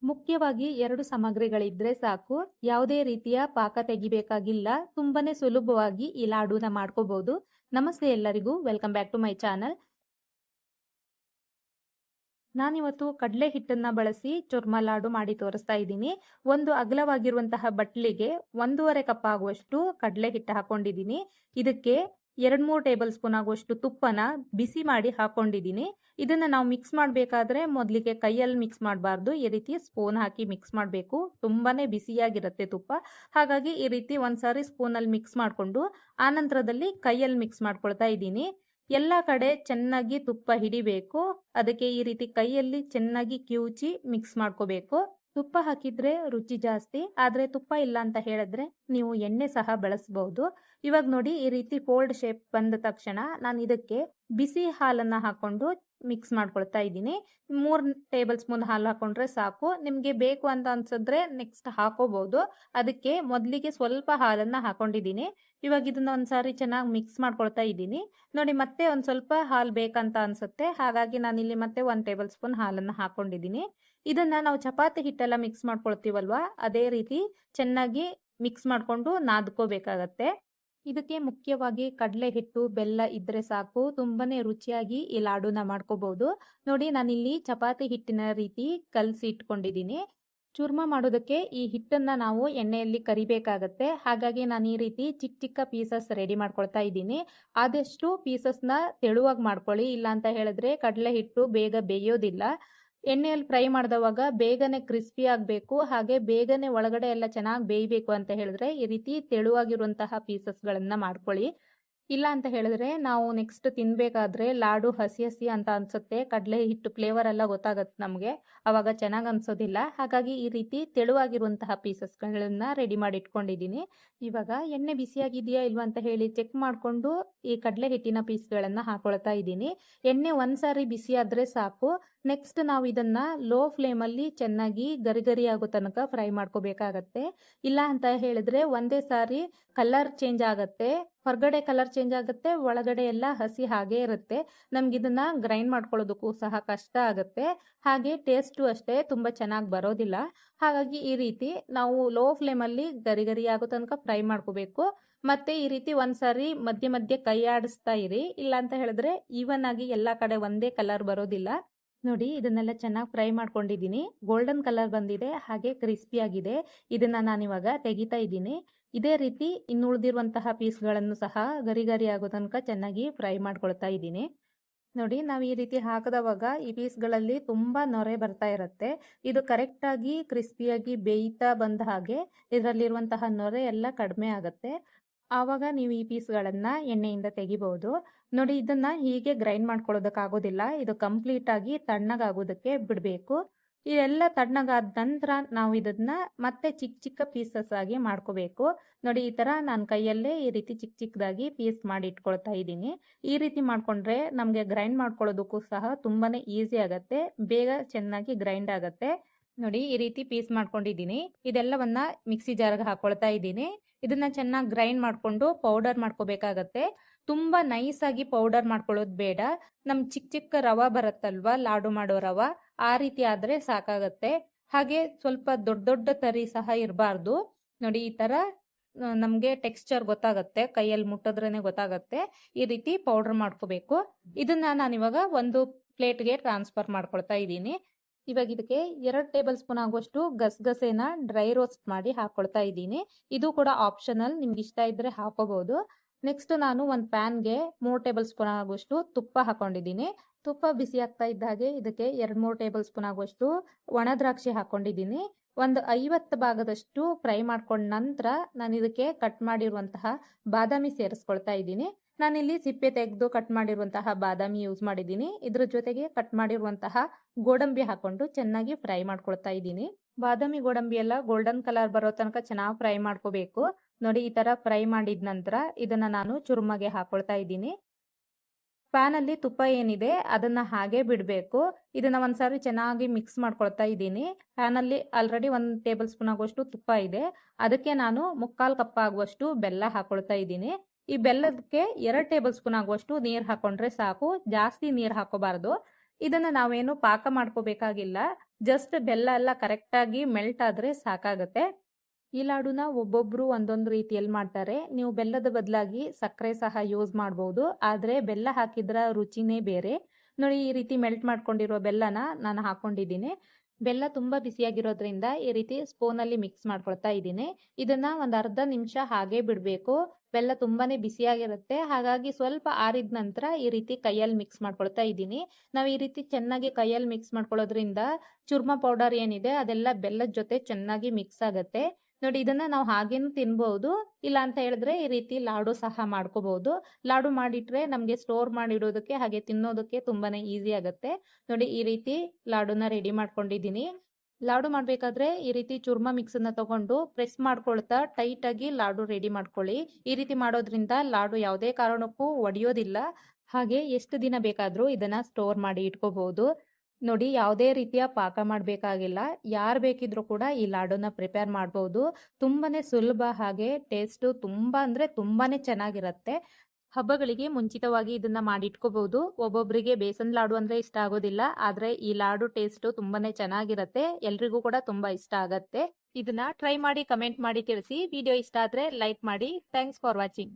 ಮುಖ್ಯವಾಗಿ 2 ಸಾಮಗ್ರಿಗಳಿದ್ರೆ ಸಾಕು. ಯಾವುದೇ ರೀತಿಯ ಪಾಕ ತೆಗಿಬೇಕಾಗಿಲ್ಲ. ತುಂಬಾನೇ ಸುಲಭವಾಗಿ ಈ ಲಾಡುನ ಮಾಡ್ಕೋಬಹುದು. ನಮಸ್ತೆ ಎಲ್ಲರಿಗೂ, welcome back to my channel. ನಾನಿವತ್ತು ಕಡಲೆ ಹಿಟ್ಟನ್ನ ಬಳಸಿ ಚುರ್ಮಾ ಲಾಡು ಮಾಡಿ ತೋರಿಸ್ತಾ ಇದ್ದೀನಿ. ಒಂದು ಅಗಲವಾಗಿರುವಂತಹ ಬಟ್ಲಿಗೆ 1.5 ಕಪ್ ಆಗುವಷ್ಟು ಕಡಲೆ ಹಿಟ್ಟು ಹಾಕೊಂಡಿದ್ದೀನಿ. ಇದಕ್ಕೆ 2-3 ಟೇಬಲ್ ಸ್ಪೂನ್ ಆಗುವಷ್ಟು ತುಪ್ಪನ ಬಿಸಿ ಮಾಡಿ ಹಾಕೊಂಡಿದ್ದೀನಿ. ಇದನ್ನ ನಾವು ಮಿಕ್ಸ್ ಮಾಡಬೇಕಾದ್ರೆ ಮೊದಲಿಗೆ ಕೈಯಲ್ಲಿ ಮಿಕ್ಸ್ ಮಾಡಬಾರ್ದು. ಈ ರೀತಿ ಸ್ಪೂನ್ ಹಾಕಿ ಮಿಕ್ಸ್ ಮಾಡಬೇಕು. ತುಂಬಾನೇ ಬಿಸಿಯಾಗಿರುತ್ತೆ ತುಪ್ಪ. ಹಾಗಾಗಿ ಈ ರೀತಿ ಒಂದ್ಸಾರಿ ಸ್ಪೂನ್ ಅಲ್ಲಿ ಮಿಕ್ಸ್ ಮಾಡಿಕೊಂಡು ಆನಂತರದಲ್ಲಿ ಕೈಯಲ್ಲಿ ಮಿಕ್ಸ್ ಮಾಡ್ಕೊಳ್ತಾ ಇದ್ದೀನಿ. ಎಲ್ಲ ಕಡೆ ಚೆನ್ನಾಗಿ ತುಪ್ಪ ಹಿಡಿಬೇಕು. ಅದಕ್ಕೆ ಈ ರೀತಿ ಕೈಯಲ್ಲಿ ಚೆನ್ನಾಗಿ ಕಿವುಚಿ ಮಿಕ್ಸ್ ಮಾಡ್ಕೋಬೇಕು. ತುಪ್ಪ ಹಾಕಿದ್ರೆ ರುಚಿ ಜಾಸ್ತಿ, ಆದ್ರೆ ತುಪ್ಪ ಇಲ್ಲ ಅಂತ ಹೇಳಿದ್ರೆ ನೀವು ಎಣ್ಣೆ ಸಹ ಬಳಸಬಹುದು. ಇವಾಗ ನೋಡಿ, ಈ ರೀತಿ ಫೋಲ್ಡ್ ಶೇಪ್ ಬಂದ ತಕ್ಷಣ ನಾನು ಇದಕ್ಕೆ ಬಿಸಿ ಹಾಲನ್ನ ಹಾಕೊಂಡು ಮಿಕ್ಸ್ ಮಾಡ್ಕೊಳ್ತಾ ಇದ್ದೀನಿ. 3 ಟೇಬಲ್ ಸ್ಪೂನ್ ಹಾಲು ಹಾಕೊಂಡ್ರೆ ಸಾಕು. ನಿಮ್ಗೆ ಬೇಕು ಅಂತ ಅನ್ಸಿದ್ರೆ ನೆಕ್ಸ್ಟ್ ಹಾಕೋಬಹುದು. ಅದಕ್ಕೆ ಮೊದಲಿಗೆ ಸ್ವಲ್ಪ ಹಾಲನ್ನ ಹಾಕೊಂಡಿದ್ದೀನಿ. ಇವಾಗ ಇದನ್ನ ಒಂದ್ಸಾರಿ ಚೆನ್ನಾಗಿ ಮಿಕ್ಸ್ ಮಾಡ್ಕೊಳ್ತಾ ಇದ್ದೀನಿ. ನೋಡಿ, ಮತ್ತೆ ಒಂದ್ ಸ್ವಲ್ಪ ಹಾಲು ಬೇಕಂತ ಅನ್ಸುತ್ತೆ. ಹಾಗಾಗಿ ನಾನಿಲ್ಲಿ ಮತ್ತೆ 1 ಟೇಬಲ್ ಸ್ಪೂನ್ ಹಾಲನ್ನ ಹಾಕೊಂಡಿದ್ದೀನಿ. ಇದನ್ನ ನಾವು ಚಪಾತಿ ಹಿಟ್ಟೆಲ್ಲ ಮಿಕ್ಸ್ ಮಾಡ್ಕೊಳ್ತೀವಲ್ವಾ, ಅದೇ ರೀತಿ ಚೆನ್ನಾಗಿ ಮಿಕ್ಸ್ ಮಾಡ್ಕೊಂಡು ನಾದ್ಕೋಬೇಕಾಗತ್ತೆ. ಇದಕ್ಕೆ ಮುಖ್ಯವಾಗಿ ಕಡಲೆ ಹಿಟ್ಟು, ಬೆಲ್ಲ ಇದ್ರೆ ಸಾಕು. ತುಂಬಾನೇ ರುಚಿಯಾಗಿ ಈ ಲಾಡುನ ಮಾಡ್ಕೋಬಹುದು. ನೋಡಿ, ನಾನಿಲ್ಲಿ ಚಪಾತಿ ಹಿಟ್ಟಿನ ರೀತಿ ಕಲಸಿ ಇಟ್ಕೊಂಡಿದ್ದೀನಿ. ಚೂರ್ಮ ಮಾಡೋದಕ್ಕೆ ಈ ಹಿಟ್ಟನ್ನ ನಾವು ಎಣ್ಣೆಯಲ್ಲಿ ಕರಿಬೇಕಾಗತ್ತೆ. ಹಾಗಾಗಿ ನಾನು ಈ ರೀತಿ ಚಿಕ್ಕ ಚಿಕ್ಕ ಪೀಸಸ್ ರೆಡಿ ಮಾಡ್ಕೊಳ್ತಾ ಇದ್ದೀನಿ. ಆದಷ್ಟು ಪೀಸಸ್ನ ತೆಳುವಾಗಿ ಮಾಡ್ಕೊಳ್ಳಿ. ಇಲ್ಲ ಅಂತ ಹೇಳಿದ್ರೆ ಕಡಲೆ ಹಿಟ್ಟು ಬೇಗ ಬೇಯೋದಿಲ್ಲ. ಎಣ್ಣೆಯಲ್ಲಿ ಫ್ರೈ ಮಾಡಿದವಾಗ ಬೇಗನೆ ಕ್ರಿಸ್ಪಿ ಆಗಬೇಕು, ಹಾಗೆ ಬೇಗನೆ ಒಳಗಡೆ ಎಲ್ಲ ಚೆನ್ನಾಗಿ ಬೇಯಬೇಕು ಅಂತ ಹೇಳಿದ್ರೆ ಈ ರೀತಿ ತೆಳುವಾಗಿರುವಂತಹ ಪೀಸಸ್ಗಳನ್ನ ಮಾಡ್ಕೊಳ್ಳಿ. ಇಲ್ಲ ಅಂತ ಹೇಳಿದ್ರೆ ನಾವು ನೆಕ್ಸ್ಟ್ ತಿನ್ಬೇಕಾದ್ರೆ ಲಾಡು ಹಸಿ ಹಸಿ ಅಂತ ಅನ್ಸುತ್ತೆ. ಕಡಲೆ ಹಿಟ್ಟು ಫ್ಲೇವರ್ ಎಲ್ಲ ಗೊತ್ತಾಗತ್ತೆ ನಮಗೆ, ಅವಾಗ ಚೆನ್ನಾಗಿ ಅನ್ಸೋದಿಲ್ಲ. ಹಾಗಾಗಿ ಈ ರೀತಿ ತೆಳುವಾಗಿರುವಂತಹ ಪೀಸಸ್ಗಳನ್ನ ರೆಡಿ ಮಾಡಿ ಇಟ್ಕೊಂಡಿದ್ದೀನಿ. ಇವಾಗ ಎಣ್ಣೆ ಬಿಸಿಯಾಗಿದೆಯಾ ಇಲ್ವಾ ಅಂತ ಹೇಳಿ ಚೆಕ್ ಮಾಡಿಕೊಂಡು ಈ ಕಡಲೆ ಹಿಟ್ಟಿನ ಪೀಸ್ಗಳನ್ನ ಹಾಕೊಳ್ತಾ ಇದ್ದೀನಿ. ಎಣ್ಣೆ ಒಂದ್ಸಾರಿ ಬಿಸಿ ಆದ್ರೆ ಸಾಕು. ನೆಕ್ಸ್ಟ್ ನಾವು ಇದನ್ನ ಲೋ ಫ್ಲೇಮ್ ಅಲ್ಲಿ ಚೆನ್ನಾಗಿ ಗರಿ ಆಗೋ ತನಕ ಫ್ರೈ ಮಾಡ್ಕೋಬೇಕಾಗತ್ತೆ. ಇಲ್ಲ ಅಂತ ಹೇಳಿದ್ರೆ ಒಂದೇ ಸಾರಿ ಕಲರ್ ಚೇಂಜ್ ಆಗತ್ತೆ. ಹೊರಗಡೆ ಕಲರ್ ಚೇಂಜ್ ಆಗುತ್ತೆ, ಒಳಗಡೆ ಎಲ್ಲ ಹಸಿ ಹಾಗೆ ಇರುತ್ತೆ. ನಮ್ಗೆ ಇದನ್ನ ಗ್ರೈಂಡ್ ಮಾಡ್ಕೊಳ್ಳೋದಕ್ಕೂ ಸಹ ಕಷ್ಟ ಆಗುತ್ತೆ. ಹಾಗೆ ಟೇಸ್ಟು ಅಷ್ಟೇ ತುಂಬಾ ಚೆನ್ನಾಗಿ ಬರೋದಿಲ್ಲ. ಹಾಗಾಗಿ ಈ ರೀತಿ ನಾವು ಲೋ ಫ್ಲೇಮ್ ಅಲ್ಲಿ ಗರಿ ಆಗೋ ತನಕ ಫ್ರೈ ಮಾಡ್ಕೋಬೇಕು. ಮತ್ತೆ ಈ ರೀತಿ ಒಂದ್ಸಾರಿ ಮಧ್ಯೆ ಮಧ್ಯೆ ಕೈ ಆಡಿಸ್ತಾ ಇರಿ. ಇಲ್ಲ ಅಂತ ಹೇಳಿದ್ರೆ ಈವನ್ ಆಗಿ ಎಲ್ಲಾ ಕಡೆ ಒಂದೇ ಕಲರ್ ಬರೋದಿಲ್ಲ. ನೋಡಿ, ಇದನ್ನೆಲ್ಲ ಚೆನ್ನಾಗಿ ಫ್ರೈ ಮಾಡ್ಕೊಂಡಿದ್ದೀನಿ. ಗೋಲ್ಡನ್ ಕಲರ್ ಬಂದಿದೆ, ಹಾಗೆ ಕ್ರಿಸ್ಪಿ ಆಗಿದೆ. ಇದನ್ನ ನಾನಿವಾಗ ತೆಗಿತಾ ಇದ್ದೀನಿ. ಇದೇ ರೀತಿ ಇನ್ನು ಉಳಿದಿರುವಂತಹ ಪೀಸ್ಗಳನ್ನು ಸಹ ಗರಿ ಆಗೋ ತನಕ ಚೆನ್ನಾಗಿ ಫ್ರೈ ಮಾಡ್ಕೊಳ್ತಾ ಇದ್ದೀನಿ. ನೋಡಿ, ನಾವು ಈ ರೀತಿ ಹಾಕಿದವಾಗ ಈ ಪೀಸ್ಗಳಲ್ಲಿ ತುಂಬಾ ನೊರೆ ಬರ್ತಾ ಇರುತ್ತೆ. ಇದು ಕರೆಕ್ಟ್ ಆಗಿ ಕ್ರಿಸ್ಪಿಯಾಗಿ ಬೇಯ್ತಾ ಬಂದ ಹಾಗೆ ಇದರಲ್ಲಿರುವಂತಹ ನೊರೆ ಎಲ್ಲ ಕಡಿಮೆ ಆಗುತ್ತೆ. ಆವಾಗ ನೀವು ಈ ಪೀಸ್ಗಳನ್ನ ಎಣ್ಣೆಯಿಂದ ತೆಗಿಬಹುದು. ನೋಡಿ, ಇದನ್ನ ಹೀಗೆ ಗ್ರೈಂಡ್ ಮಾಡ್ಕೊಳ್ಳೋದಕ್ಕಾಗೋದಿಲ್ಲ. ಇದು ಕಂಪ್ಲೀಟ್ ಆಗಿ ತಣ್ಣಗಾಗೋದಕ್ಕೆ ಬಿಡಬೇಕು. ಇದೆಲ್ಲ ತಣ್ಣಗಾದ ನಂತರ ನಾವು ಇದನ್ನ ಮತ್ತೆ ಚಿಕ್ಕ ಚಿಕ್ಕ ಪೀಸಸ್ ಆಗಿ ಮಾಡ್ಕೋಬೇಕು. ನೋಡಿ, ಈ ತರ ನಾನು ಕೈಯಲ್ಲೇ ಈ ರೀತಿ ಚಿಕ್ಕ ಚಿಕ್ಕದಾಗಿ ಪೀಸ್ ಮಾಡಿ ಇಟ್ಕೊಳ್ತಾ ಇದ್ದೀನಿ. ಈ ರೀತಿ ಮಾಡ್ಕೊಂಡ್ರೆ ನಮ್ಗೆ ಗ್ರೈಂಡ್ ಮಾಡ್ಕೊಳ್ಳೋದಕ್ಕೂ ಸಹ ತುಂಬಾನೇ ಈಸಿ ಆಗತ್ತೆ, ಬೇಗ ಚೆನ್ನಾಗಿ ಗ್ರೈಂಡ್ ಆಗತ್ತೆ. ನೋಡಿ, ಈ ರೀತಿ ಪೀಸ್ ಮಾಡ್ಕೊಂಡಿದ್ದೀನಿ. ಇದೆಲ್ಲವನ್ನ ಮಿಕ್ಸಿ ಜಾರ್ಗೆ ಹಾಕೊಳ್ತಾ ಇದ್ದೀನಿ. ಇದನ್ನ ಚೆನ್ನಾಗಿ ಗ್ರೈಂಡ್ ಮಾಡ್ಕೊಂಡು ಪೌಡರ್ ಮಾಡ್ಕೋಬೇಕಾಗತ್ತೆ. ತುಂಬಾ ನೈಸ್ ಆಗಿ ಪೌಡರ್ ಮಾಡ್ಕೊಳ್ಳೋದು ಬೇಡ. ನಮ್ ಚಿಕ್ಕ ಚಿಕ್ಕ ರವ ಬರುತ್ತಲ್ವಾ, ಲಾಡು ಮಾಡೋ ರವ, ಆ ರೀತಿ ಆದ್ರೆ ಸಾಕಾಗತ್ತೆ. ಹಾಗೆ ಸ್ವಲ್ಪ ದೊಡ್ಡ ದೊಡ್ಡ ತರಿ ಸಹ ಇರಬಾರ್ದು. ನೋಡಿ, ಈ ತರ ನಮ್ಗೆ ಟೆಕ್ಸ್ಚರ್ ಗೊತ್ತಾಗತ್ತೆ, ಕೈಯಲ್ಲಿ ಮುಟ್ಟಿದ್ರೇನೆ ಗೊತ್ತಾಗತ್ತೆ. ಈ ರೀತಿ ಪೌಡರ್ ಮಾಡ್ಕೋಬೇಕು. ಇದನ್ನ ನಾನಿವಾಗ ಒಂದು ಪ್ಲೇಟ್ಗೆ ಟ್ರಾನ್ಸ್ಫರ್ ಮಾಡ್ಕೊಳ್ತಾ ಇದ್ದೀನಿ. ಇವಾಗ ಇದಕ್ಕೆ 2 ಟೇಬಲ್ ಸ್ಪೂನ್ ಆಗುವಷ್ಟು ಗಸಗಸೆನ ಡ್ರೈ ರೋಸ್ಟ್ ಮಾಡಿ ಹಾಕೊಳ್ತಾ ಇದ್ದೀನಿ. ಇದು ಕೂಡ ಆಪ್ಷನಲ್, ನಿಮ್ಗೆ ಇಷ್ಟ ಇದ್ರೆ ಹಾಕೋಬಹುದು. ನೆಕ್ಸ್ಟ್ ನಾನು ಒಂದು ಪ್ಯಾನ್ಗೆ 3 ಟೇಬಲ್ ಸ್ಪೂನ್ ಆಗುವಷ್ಟು ತುಪ್ಪ ಹಾಕೊಂಡಿದ್ದೀನಿ. ತುಪ್ಪ ಬಿಸಿ ಆಗ್ತಾ ಇದ್ದ ಹಾಗೆ ಇದಕ್ಕೆ 2-3 ಟೇಬಲ್ ಸ್ಪೂನ್ ಆಗುವಷ್ಟು ಒಣ ದ್ರಾಕ್ಷಿ ಹಾಕೊಂಡಿದ್ದೀನಿ. ಒಂದು 50 ಭಾಗದಷ್ಟು ಫ್ರೈ ಮಾಡ್ಕೊಂಡ ನಂತರ ನಾನು ಇದಕ್ಕೆ ಕಟ್ ಮಾಡಿರುವಂತಹ ಬಾದಾಮಿ ಸೇರಿಸ್ಕೊಳ್ತಾ ಇದ್ದೀನಿ. ನಾನಿಲ್ಲಿ ಸಿಪ್ಪೆ ತೆಗೆದು ಕಟ್ ಮಾಡಿರುವಂತಹ ಬಾದಾಮಿ ಯೂಸ್ ಮಾಡಿದ್ದೀನಿ. ಇದ್ರ ಜೊತೆಗೆ ಕಟ್ ಮಾಡಿರುವಂತಹ ಗೋಡಂಬಿ ಹಾಕೊಂಡು ಚೆನ್ನಾಗಿ ಫ್ರೈ ಮಾಡ್ಕೊಳ್ತಾ ಇದ್ದೀನಿ. ಬಾದಾಮಿ ಗೋಡಂಬಿ ಎಲ್ಲ ಗೋಲ್ಡನ್ ಕಲರ್ ಬರೋ ತನಕ ಚೆನ್ನಾಗಿ ಫ್ರೈ ಮಾಡ್ಕೋಬೇಕು. ನೋಡಿ, ಈ ತರ ಫ್ರೈ ಮಾಡಿದ ನಂತರ ಇದನ್ನ ನಾನು ಚುರ್ಮಗೆ ಹಾಕೊಳ್ತಾ ಇದ್ದೀನಿ. ಪ್ಯಾನ್ ಅಲ್ಲಿ ತುಪ್ಪ ಏನಿದೆ ಅದನ್ನ ಹಾಗೆ ಬಿಡಬೇಕು. ಇದನ್ನ ಒಂದ್ಸಾರಿ ಚೆನ್ನಾಗಿ ಮಿಕ್ಸ್ ಮಾಡ್ಕೊಳ್ತಾ ಇದ್ದೀನಿ. ಪ್ಯಾನ್ ಅಲ್ಲಿ ಆಲ್ರೆಡಿ 1 ಟೇಬಲ್ ಸ್ಪೂನ್ ಆಗುವಷ್ಟು ತುಪ್ಪ ಇದೆ. ಅದಕ್ಕೆ ನಾನು 3/4 ಕಪ್ ಆಗುವಷ್ಟು ಬೆಲ್ಲ ಹಾಕೊಳ್ತಾ ಇದ್ದೀನಿ. ಈ ಬೆಲ್ಲದಕ್ಕೆ 2 ಟೇಬಲ್ ಸ್ಪೂನ್ ಆಗುವಷ್ಟು ನೀರು ಹಾಕೊಂಡ್ರೆ ಸಾಕು, ಜಾಸ್ತಿ ನೀರು ಹಾಕೋಬಾರ್ದು. ಇದನ್ನ ನಾವೇನು ಪಾಕ ಮಾಡ್ಕೋಬೇಕಾಗಿಲ್ಲ. ಜಸ್ಟ್ ಬೆಲ್ಲ ಎಲ್ಲ ಕರೆಕ್ಟಾಗಿ ಮೆಲ್ಟ್ ಆದರೆ ಸಾಕಾಗುತ್ತೆ. ಈ ಲಾಡುನ ಒಬ್ಬೊಬ್ರು ಒಂದೊಂದು ರೀತಿಯಲ್ಲಿ ಮಾಡ್ತಾರೆ. ನೀವು ಬೆಲ್ಲದ ಬದಲಾಗಿ ಸಕ್ಕರೆ ಸಹ ಯೂಸ್ ಮಾಡ್ಬೋದು. ಆದರೆ ಬೆಲ್ಲ ಹಾಕಿದ್ರ ರುಚಿನೇ ಬೇರೆ. ನೋಡಿ, ಈ ರೀತಿ ಮೆಲ್ಟ್ ಮಾಡ್ಕೊಂಡಿರೋ ಬೆಲ್ಲನ ನಾನು ಹಾಕೊಂಡಿದ್ದೀನಿ. ಬೆಲ್ಲ ತುಂಬ ಬಿಸಿಯಾಗಿರೋದ್ರಿಂದ ಈ ರೀತಿ ಸ್ಪೂನಲ್ಲಿ ಮಿಕ್ಸ್ ಮಾಡ್ಕೊಳ್ತಾ ಇದ್ದೀನಿ. ಇದನ್ನ ಒಂದು ಅರ್ಧ ನಿಮಿಷ ಹಾಗೆ ಬಿಡಬೇಕು. ಬೆಲ್ಲ ತುಂಬಾನೇ ಬಿಸಿಯಾಗಿರುತ್ತೆ, ಹಾಗಾಗಿ ಸ್ವಲ್ಪ ಆರಿದ ನಂತರ ಈ ರೀತಿ ಕೈಯಲ್ಲಿ ಮಿಕ್ಸ್ ಮಾಡ್ಕೊಳ್ತಾ ಇದ್ದೀನಿ. ನಾವು ಈ ರೀತಿ ಚೆನ್ನಾಗಿ ಕೈಯಲ್ಲಿ ಮಿಕ್ಸ್ ಮಾಡ್ಕೊಳ್ಳೋದ್ರಿಂದ ಚೂರ್ಮ ಪೌಡರ್ ಏನಿದೆ ಅದೆಲ್ಲ ಬೆಲ್ಲದ ಜೊತೆ ಚೆನ್ನಾಗಿ ಮಿಕ್ಸ್ ಆಗುತ್ತೆ. ನೋಡಿ, ಇದನ್ನ ನಾವು ಹಾಗೇನು ತಿನ್ಬಹುದು, ಇಲ್ಲ ಅಂತ ಹೇಳಿದ್ರೆ ಈ ರೀತಿ ಲಾಡು ಸಹ ಮಾಡ್ಕೋಬಹುದು. ಲಾಡು ಮಾಡಿಟ್ರೆ ನಮ್ಗೆ ಸ್ಟೋರ್ ಮಾಡಿಡೋದಕ್ಕೆ ಹಾಗೆ ತಿನ್ನೋದಕ್ಕೆ ತುಂಬಾನೇ ಈಸಿ ಆಗುತ್ತೆ. ನೋಡಿ, ಈ ರೀತಿ ಲಾಡುನ ರೆಡಿ ಮಾಡ್ಕೊಂಡಿದ್ದೀನಿ. ಲಾಡು ಮಾಡ್ಬೇಕಾದ್ರೆ ಈ ರೀತಿ ಚೂರ್ಮ ಮಿಕ್ಸ್ ಅನ್ನ ತಗೊಂಡು ಪ್ರೆಸ್ ಮಾಡ್ಕೊಳ್ತಾ ಟೈಟ್ ಆಗಿ ಲಾಡು ರೆಡಿ ಮಾಡ್ಕೊಳ್ಳಿ. ಈ ರೀತಿ ಮಾಡೋದ್ರಿಂದ ಲಾಡು ಯಾವುದೇ ಕಾರಣಕ್ಕೂ ಒಡೆಯೋದಿಲ್ಲ. ಹಾಗೆ ಎಷ್ಟು ದಿನ ಬೇಕಾದ್ರೂ ಇದನ್ನ ಸ್ಟೋರ್ ಮಾಡಿ ಇಟ್ಕೋಬಹುದು. ನೋಡಿ, ಯಾವುದೇ ರೀತಿಯ ಪಾಕ ಮಾಡಬೇಕಾಗಿಲ್ಲ. ಯಾರು ಬೇಕಿದ್ರೂ ಕೂಡ ಈ ಲಾಡುನ ಪ್ರಿಪೇರ್ ಮಾಡಬಹುದು. ತುಂಬಾನೇ ಸುಲಭ, ಹಾಗೆ ಟೇಸ್ಟ್ ತುಂಬಾ ಅಂದ್ರೆ ತುಂಬಾನೇ ಚೆನ್ನಾಗಿರುತ್ತೆ. ಹಬ್ಬಗಳಿಗೆ ಮುಂಚಿತವಾಗಿ ಇದನ್ನ ಮಾಡಿಟ್ಕೋಬಹುದು. ಒಬ್ಬೊಬ್ಬರಿಗೆ ಬೇಸನ್ ಲಾಡು ಅಂದ್ರೆ ಇಷ್ಟ ಆಗೋದಿಲ್ಲ, ಆದ್ರೆ ಈ ಲಾಡು ಟೇಸ್ಟ್ ತುಂಬಾನೇ ಚೆನ್ನಾಗಿರುತ್ತೆ. ಎಲ್ರಿಗೂ ಕೂಡ ತುಂಬಾ ಇಷ್ಟ ಆಗತ್ತೆ. ಇದನ್ನ ಟ್ರೈ ಮಾಡಿ ಕಮೆಂಟ್ ಮಾಡಿ ತಿಳಿಸಿ. ವಿಡಿಯೋ ಇಷ್ಟ ಆದ್ರೆ ಲೈಕ್ ಮಾಡಿ. Thanks for watching.